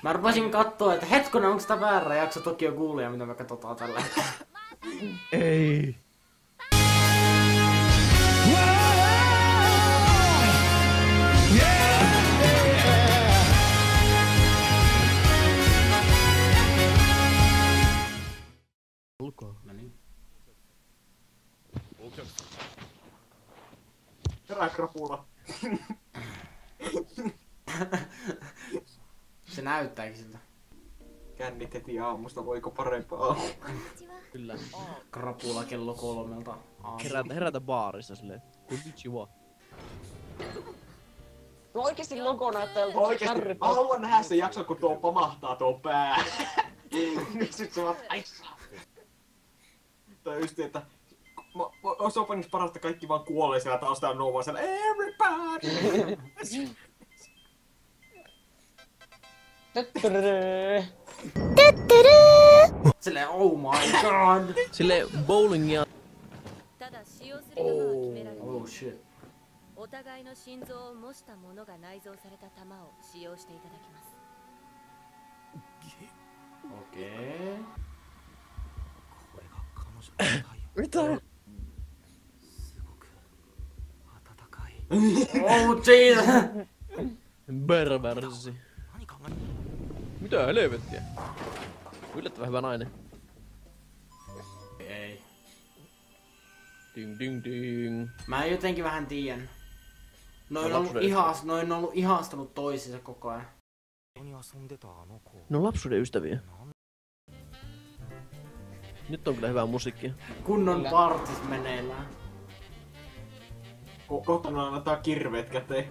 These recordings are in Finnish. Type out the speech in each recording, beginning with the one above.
Mä rupesin kattoo, että hetkonen, onko tää väärä jakso Tokyo Ghoulia, mitä me katsotaan tällä hetkellä. Ei. Ulkoa. No niin. Herää krapula. Se näyttääkin siltä. Kännit heti aamusta, voiko parempaa? Kyllä. Krapula kello 3 aamulla. Herätä baarissa silleen. Konnichiwa. No oikeesti logo näyttää jolta Oikeesti, Harry mä Potter. haluan nähdä sen jakson, kun tuo pamahtaa tuo pää. Sit se vaan, ai saa. Tai just että se on panis parasta, kaikki vaan kuolee siellä taustalla nouvaa siellä everybody! Töttörö. Silleen oh my god! Silleen bowlingia. Oh shit. お互いの心臓を模したものが内蔵された弾を使用していただきます。 Okei. Mitä? Oh Jesus! Berversi. Mitä helvettiä? Yllättävän hyvä nainen. Ei. Ding ding ding. Mä jotenkin vähän tiedän. Noin on ollut ihastunut toisiinsa koko ajan. Ne on lapsuuden ystäviä. Nyt on kyllä hyvää musiikkia. Kunnon partis meneillään. Kohta ne annetaan kirveet käteen.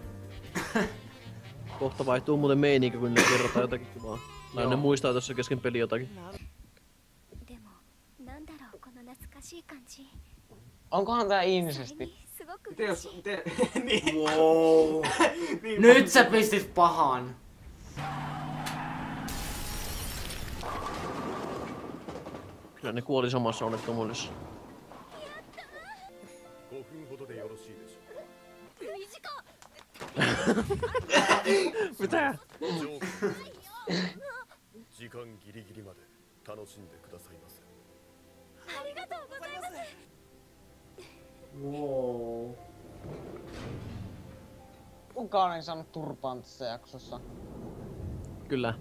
Kohta vaihtuu muuten meininki, kun ne kerrotaan jotakin kivaa. Tai ne muistaa tossa kesken peli jotakin. Onkohan tää insesti? Miten jos... niin. Wow. Niin, Nyt sä pistit pahan. Kyllä ne kuoli samassa onnettomuudessa. Mitä? 時間ギリギリまで楽しんでくださいませ。 Wow. Kukaan ei saanut turpaan tässä jaksossa. Kyllä.